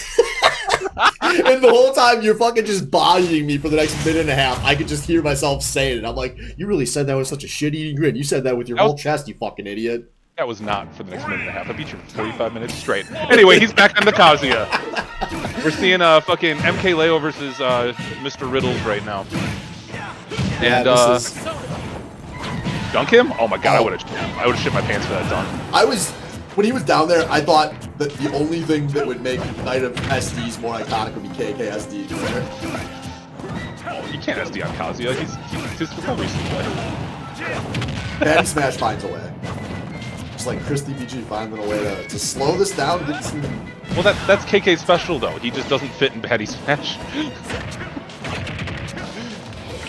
And the whole time you're fucking just bodying me for the next minute and a half. I could just hear myself saying it. I'm like, you really said that with such a shit-eating grin. You said that with your whole chest, you fucking idiot. That was not for the next minute and a half. I beat you for 45 minutes straight. Anyway, he's back on the Kazuya. We're seeing fucking MK Leo versus Mr. Riddles right now. And this is... dunk him? Oh my god, I would have shit my pants for that dunk. When he was down there, I thought that the only thing that would make Night of SDs more iconic would be KKSD. Oh, you can't SD on Kazuya. He's his recovery's better. Baddy Smash finds a way. Just like Christy BG finding a way to slow this down. Well, that's KK's special though. He just doesn't fit in Baddy Smash.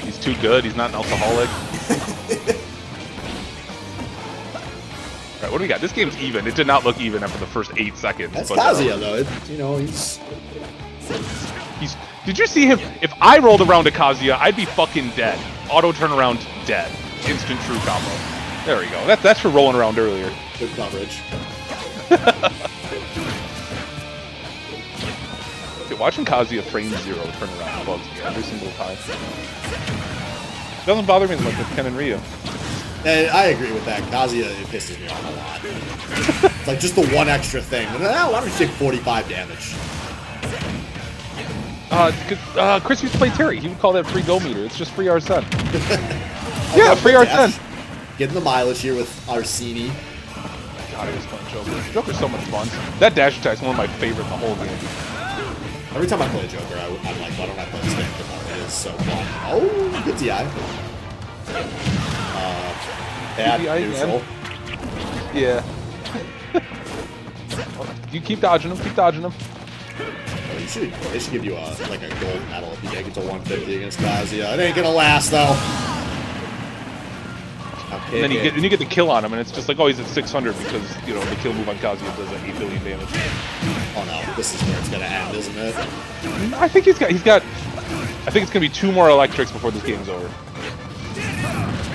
He's too good. He's not an alcoholic. Alright, what do we got? This game's even. It did not look even after the first 8 seconds. That's but, Kazuya though. He's. Did you see him? If I rolled around a Kazuya, I'd be fucking dead. Auto turnaround, dead. Instant true combo. There we go. That's for rolling around earlier. Good coverage. Dude, watching Kazuya frame 0 turn around bugs me every single time. It doesn't bother me as much with Ken and Ryu. And I agree with that. Kazuya, it pisses me off a lot. It's like just the one extra thing. Why don't you take 45 damage? Chris used to play Terry. He would call that free go meter. It's just free Arsene. Yeah, free Arsene. Getting the mileage here with Arsini. God, it was fun, Joker. Joker's so much fun. That dash attack's one of my favorite in the whole game. Every time I play Joker, I'm like, why don't I play this character more? It is so fun. Oh, good DI. Bad neutral. Yeah. You keep dodging him. Keep dodging him. Well, they should give you a gold medal if you make it to 150 against Kazuya. It ain't gonna last though. Okay, and then you get the kill on him, and it's just like, oh, he's at 600 because the kill move on Kazuya does like 8 billion damage. Oh no, this is where it's gonna end, isn't it? I think he's got. I think it's gonna be 2 more electrics before this game's over.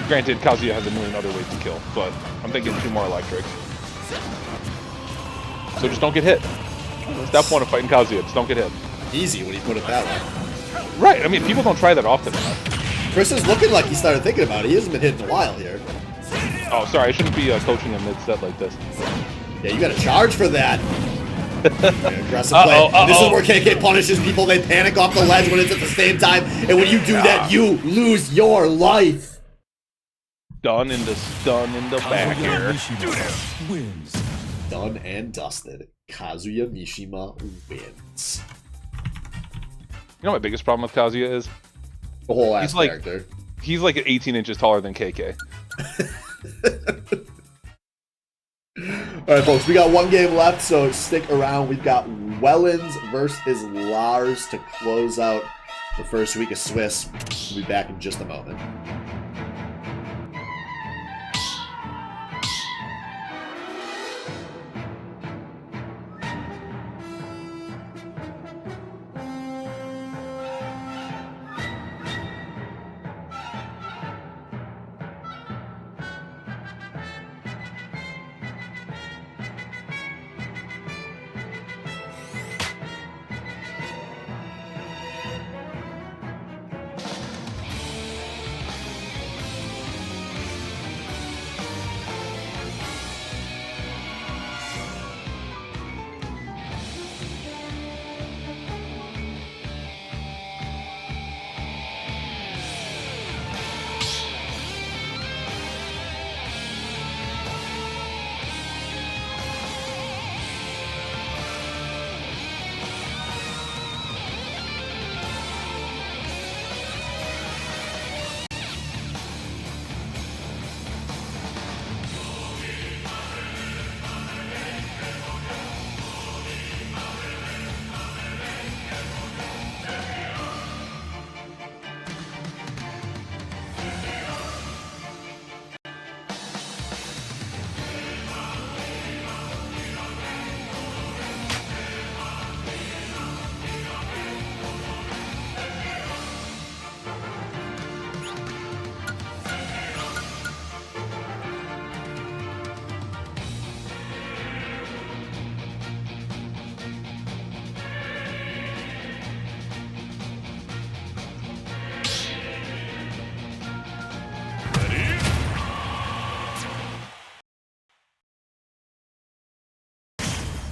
Granted, Kazuya has a million other ways to kill, but I'm thinking 2 more electrics. So just don't get hit. Step 1 of fighting Kazuya, just don't get hit. Easy when you put it that way. Right, I mean, people don't try that often enough. Chris is looking like he started thinking about it. He hasn't been hit in a while here. Oh, sorry, I shouldn't be coaching him mid-set like this. Yeah, you gotta charge for that. Aggressive play. This is where KK punishes people. They panic off the ledge when it's at the same time. And when you do that, you lose your life. Done in the back here. Wins. Done and dusted. Kazuya Mishima wins. You know what my biggest problem with Kazuya is? The whole ass character. He's like 18 inches taller than KK. Alright folks, we got 1 game left, so stick around. We've got Wellens versus Lars to close out the first week of Swiss. We'll be back in just a moment.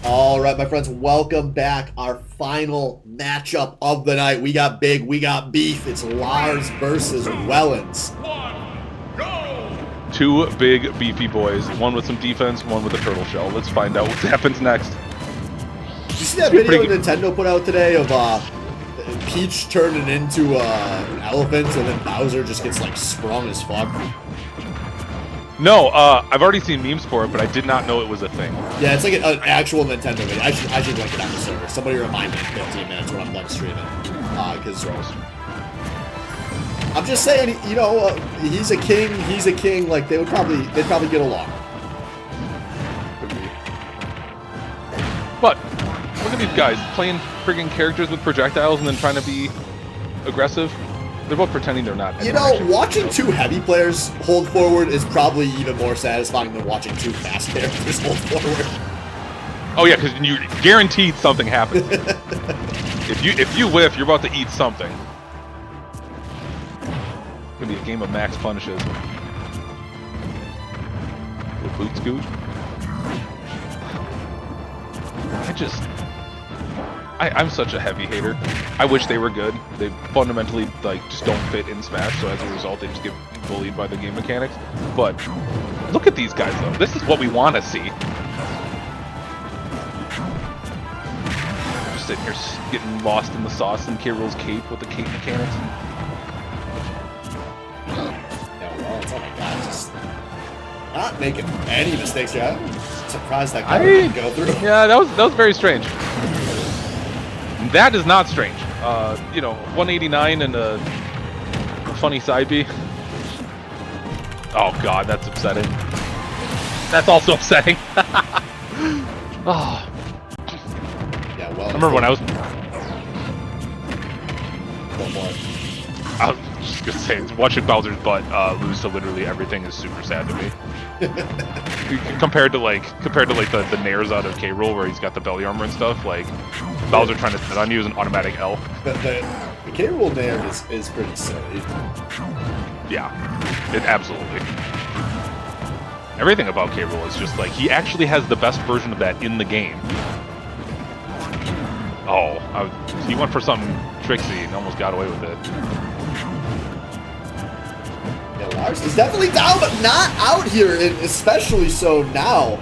All right, my friends, welcome back. Our final matchup of the night. We got big, we got beef. It's Lars versus Wellens. Go! Two big beefy boys, one with some defense, one with a turtle shell. Let's find out what happens next. Did you see that video Nintendo put out today of Peach turning into an elephant and then Bowser just gets like sprung as fuck? No, I've already seen memes for it, but I did not know it was a thing. Yeah, it's like an actual Nintendo video. I should link it on the server. Somebody remind me in 15 minutes when I'm done streaming. Because I'm just saying, you know, he's a king. Like they'd probably get along. But look at these guys playing friggin' characters with projectiles and then trying to be aggressive. They're both pretending they're not. You know, watching two heavy players hold forward is probably even more satisfying than watching two fast characters hold forward. Oh yeah, because you're guaranteed something happens. if you whiff, you're about to eat something. It's gonna be a game of max punishes. With boot scoot. I'm such a heavy hater. I wish they were good. They fundamentally like just don't fit in Smash, so as a result they just get bullied by the game mechanics. But look at these guys though. This is what we want to see. Just sitting here getting lost in the sauce in K. Rool's cape with the cape mechanics. Yeah, well, oh my god, just not making any mistakes here. I'm surprised that guy didn't go through. Yeah, that was very strange. That is not strange. You know, 189 and a funny side B. Oh god, that's upsetting. That's also upsetting. Oh. Yeah, well. I remember when I was just gonna say, watching Bowser's butt lose to literally everything is super sad to me. compared to like the nairs out of K. Rool where he's got the belly armor and stuff, like Bowser trying to sit on you is an automatic L. The K. Rool nair is pretty silly. Yeah, it absolutely. Everything about K. Rool is just like he actually has the best version of that in the game. Oh, he went for something tricksy and almost got away with it. Yeah, Lars is definitely down, but not out here, and especially so now.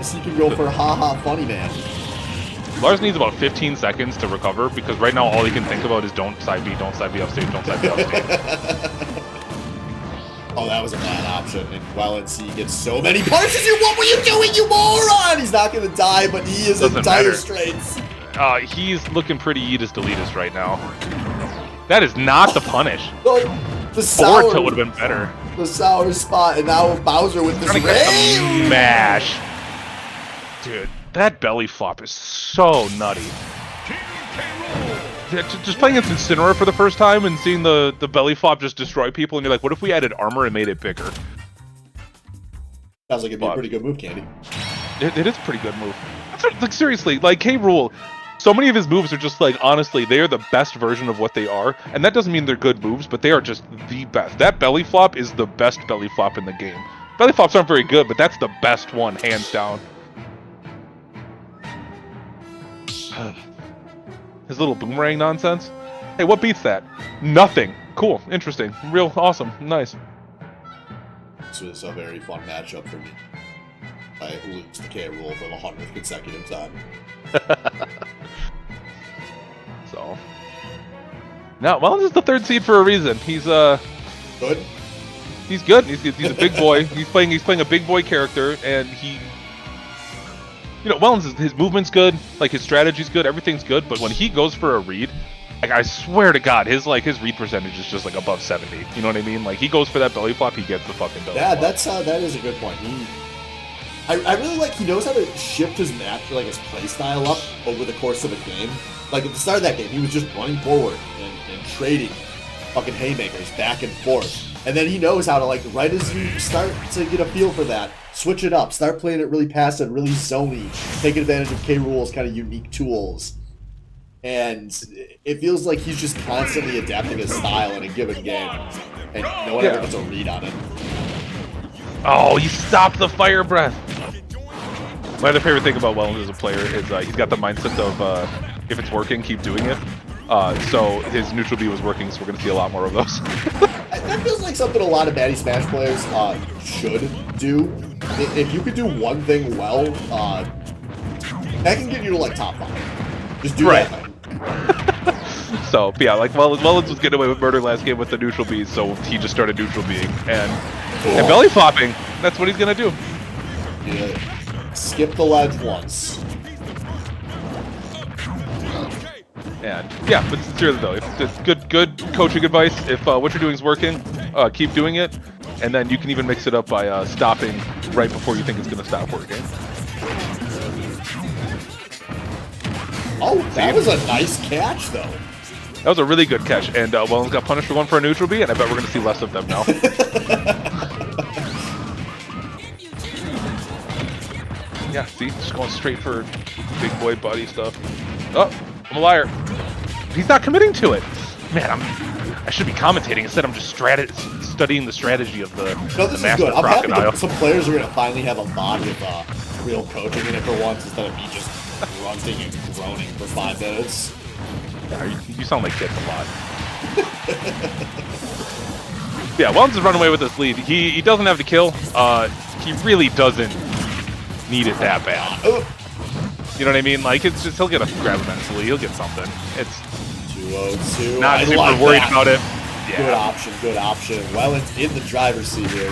So you can go for haha funny man. Lars needs about 15 seconds to recover because right now all he can think about is don't side B upstage, don't side B upstage. Oh, that was a bad option. And Wellens, he gets so many punches. What were you doing, you moron? He's not gonna die, but he is in dire straits. He's looking pretty Yeetus Deletus right now. That is not the punish. The sour, Boruto would have been better. The sour spot, and now Bowser with this mash. Dude, that belly flop is so nutty. Just playing against Incineroar for the first time and seeing the belly flop just destroy people, and you're like, what if we added armor and made it bigger? Sounds like it'd be a pretty good move, Candy. It is a pretty good move. Like seriously, like K. Rool, so many of his moves are just like, honestly, they are the best version of what they are, and that doesn't mean they're good moves, but they are just the best. That belly flop is the best belly flop in the game. Belly flops aren't very good, but that's the best one, hands down. His little boomerang nonsense. Hey, what beats that? Nothing. Cool, interesting, real awesome, nice. This was a very fun matchup for me. I lose to K. Rool for the 100th consecutive time. So, now Wellens is the third seed for a reason. He's good. He's good. He's a big boy. He's playing a big boy character, and he, you know, Wellens his movement's good, like his strategy's good, everything's good. But when he goes for a read, like I swear to God, his read percentage is just like above 70. You know what I mean? Like he goes for that belly flop, he gets the fucking belly flop. Yeah, that is a good point. I really like he knows how to shift his match, like his play style up over the course of a game. Like at the start of that game, he was just running forward and trading fucking haymakers back and forth. And then he knows how to, like, right as you start to get a feel for that, switch it up, start playing it really passive, really zony, taking advantage of K. Rool's kind of unique tools. And it feels like he's just constantly adapting his style in a given game, and no one ever gets a read on it. Oh, he stopped the fire breath. My other favorite thing about Wellens as a player is he's got the mindset of if it's working, keep doing it. So his neutral B was working, so we're going to see a lot more of those. That feels like something a lot of Baddy Smash players should do. If you could do one thing well, that can get you to like top 5. Just do Right. that. So yeah, like Wellens was getting away with murder last game with the neutral B, so he just started neutral Bing and belly flopping. That's what he's going to do. Yeah. Skip the ledge once. And yeah, but sincerely though, if it's good coaching advice. If what you're doing is working, keep doing it, and then you can even mix it up by stopping right before you think it's going to stop working. Oh, that was a nice catch, though. That was a really good catch, and Wellens got punished for one for a neutral B, and I bet we're going to see less of them now. Yeah, see, just going straight for big boy Buddy stuff. Oh, I'm a liar. He's not committing to it. Man, I should be commentating. Instead, I'm just studying the strategy of the No, this is master good. I'm happy crocodile. that some players are going to finally have a VOD with real coaching in it for once, instead of me just grunting and groaning for 5 minutes. Yeah, you sound like kids a lot. Yeah, Wellens has run away with this lead. He doesn't have the kill. He really doesn't need it that bad. You know what I mean? Like, it's just he'll get a grab eventually. He'll get something. It's 202. not I super like worried that. about it. Good Yeah. option, good option. Wellens in the driver's seat here.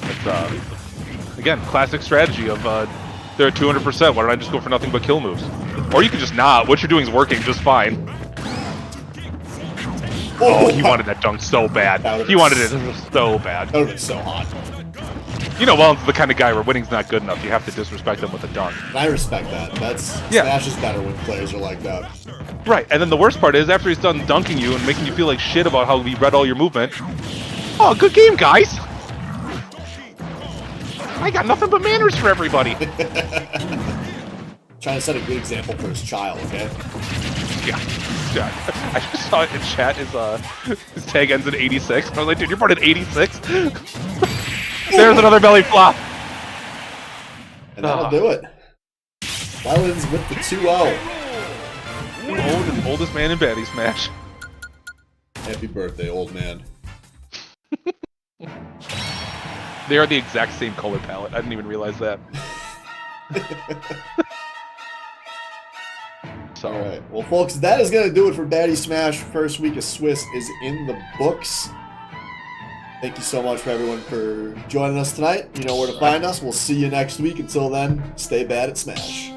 It's again, classic strategy of they're at 200%. Why don't I just go for nothing but kill moves? Or you could just not. What you're doing is working just fine. Oh, he wanted that dunk so bad. He wanted it so bad. That would have been so hot. You know, Wellens is the kind of guy where winning's not good enough. You have to disrespect him with a dunk. And I respect that. That's Yeah. Smash is better when players are like that. Right, and then the worst part is after he's done dunking you and making you feel like shit about how he read all your movement. Oh, good game, guys! I got nothing but manners for everybody. Trying to set a good example for his child, okay? Yeah. I just saw it in chat. His tag ends in 86. I was like, dude, you're born in 86? There's another belly flop. And that'll do it. Wellens with the 2-0. Oldest man in Baddy Smash. Happy birthday, old man. They are the exact same color palette. I didn't even realize that. So, Alright, well folks, that is going to do it for Baddy Smash. First week of Swiss is in the books. Thank you so much for everyone for joining us tonight. You know where to find us. We'll see you next week. Until then, stay bad at Smash.